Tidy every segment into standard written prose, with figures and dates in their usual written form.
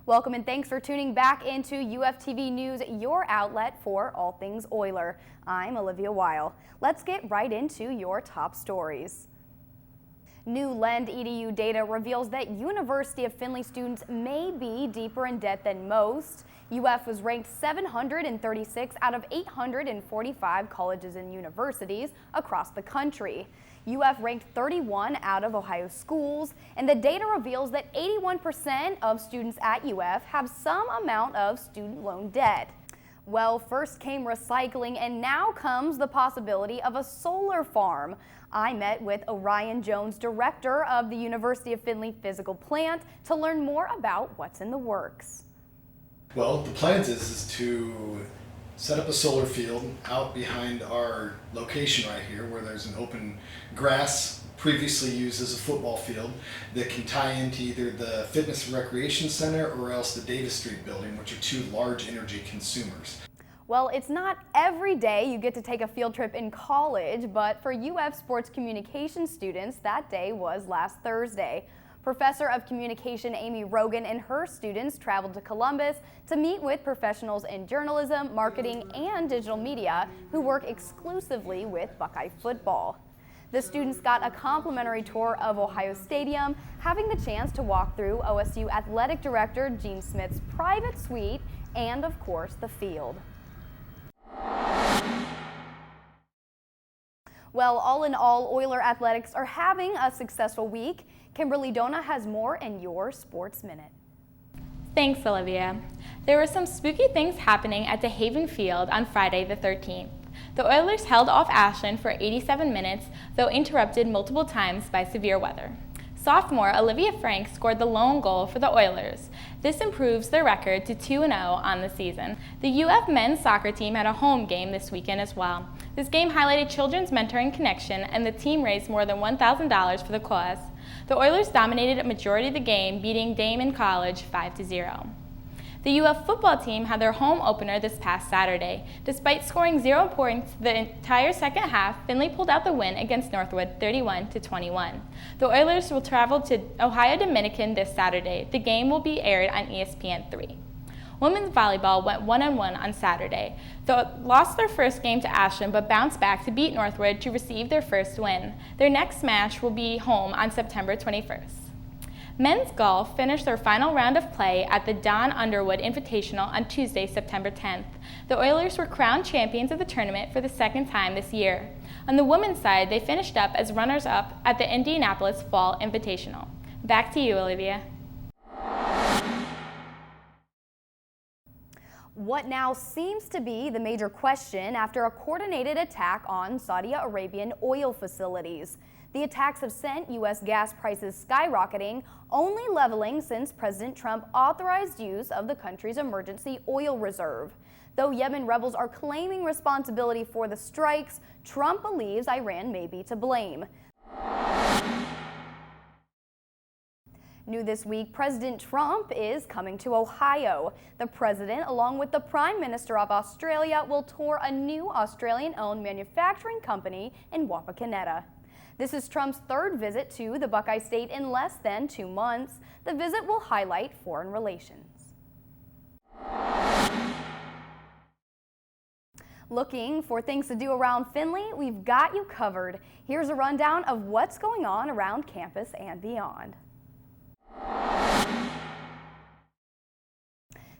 Welcome and thanks for tuning back into UFTV News, your outlet for all things Oiler. I'm Olivia Weil. Let's get right into your top stories. New Lend EDU data reveals that University of Findlay students may be deeper in debt than most. UF was ranked 736 out of 845 colleges and universities across the country. UF ranked 31 out of Ohio schools, and the data reveals that 81% of students at UF have some amount of student loan debt. Well, first came recycling, and now comes the possibility of a solar farm. I met with Orion Jones, director of the University of Findlay physical plant, to learn more about what's in the works. Well, the plan is to set up a solar field out behind our location right here where there's an open grass previously used as a football field that can tie into either the Fitness and Recreation Center or else the Davis Street building, which are two large energy consumers. Well, it's not every day you get to take a field trip in college, but for UF sports communication students, that day was last Thursday. Professor of Communication Amy Rogan and her students traveled to Columbus to meet with professionals in journalism, marketing, and digital media who work exclusively with Buckeye football. The students got a complimentary tour of Ohio Stadium, having the chance to walk through OSU Athletic Director Gene Smith's private suite and, of course, the field. Well, all in all, Oiler athletics are having a successful week. Kimberly Dona has more in your Sports Minute. Thanks, Olivia. There were some spooky things happening at DeHaven Field on Friday the 13th. The Oilers held off Ashland for 87 minutes, though interrupted multiple times by severe weather. Sophomore Olivia Frank scored the lone goal for the Oilers. This improves their record to 2-0 on the season. The UF men's soccer team had a home game this weekend as well. This game highlighted children's mentoring connection, and the team raised more than $1,000 for the cause. The Oilers dominated a majority of the game, beating Damon College 5-0. The UF football team had their home opener this past Saturday. Despite scoring 0 points the entire second half, Findlay pulled out the win against Northwood 31-21. The Oilers will travel to Ohio Dominican this Saturday. The game will be aired on ESPN3. Women's volleyball went 1-1 on Saturday. They lost their first game to Ashland but bounced back to beat Northwood to receive their first win. Their next match will be home on September 21st. Men's golf finished their final round of play at the Don Underwood Invitational on Tuesday, September 10th. The Oilers were crowned champions of the tournament for the second time this year. On the women's side, they finished up as runners-up at the Indianapolis Fall Invitational. Back to you, Olivia. What now seems to be the major question after a coordinated attack on Saudi Arabian oil facilities. The attacks have sent U.S. gas prices skyrocketing, only leveling since President Trump authorized use of the country's emergency oil reserve. Though Yemen rebels are claiming responsibility for the strikes, Trump believes Iran may be to blame. New this week, President Trump is coming to Ohio. The president, along with the Prime Minister of Australia, will tour a new Australian-owned manufacturing company in Wapakoneta. This is Trump's third visit to the Buckeye State in less than 2 months. The visit will highlight foreign relations. Looking for things to do around Findlay? We've got you covered. Here's a rundown of what's going on around campus and beyond.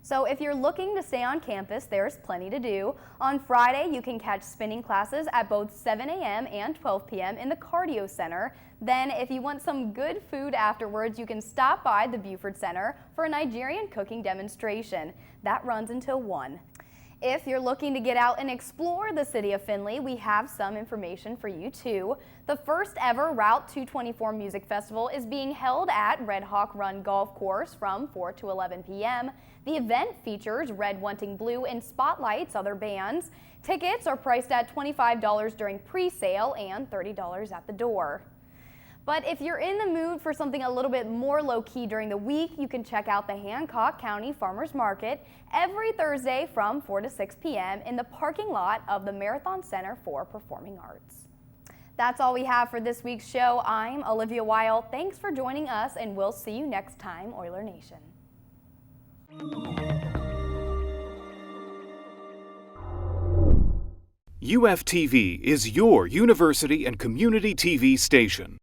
So if you're looking to stay on campus, there's plenty to do. On Friday, you can catch spinning classes at both 7 a.m. and 12 p.m. in the Cardio Center. Then, if you want some good food afterwards, you can stop by the Buford Center for a Nigerian cooking demonstration. That runs until 1. If you're looking to get out and explore the city of Findlay, we have some information for you too. The first ever Route 224 Music Festival is being held at Red Hawk Run Golf Course from 4 to 11 p.m. The event features Red Wanting Blue and spotlights other bands. Tickets are priced at $25 during pre-sale and $30 at the door. But if you're in the mood for something a little bit more low-key during the week, you can check out the Hancock County Farmers Market every Thursday from 4 to 6 p.m. in the parking lot of the Marathon Center for Performing Arts. That's all we have for this week's show. I'm Olivia Weil. Thanks for joining us, and we'll see you next time, Oiler Nation. UFTV is your university and community TV station.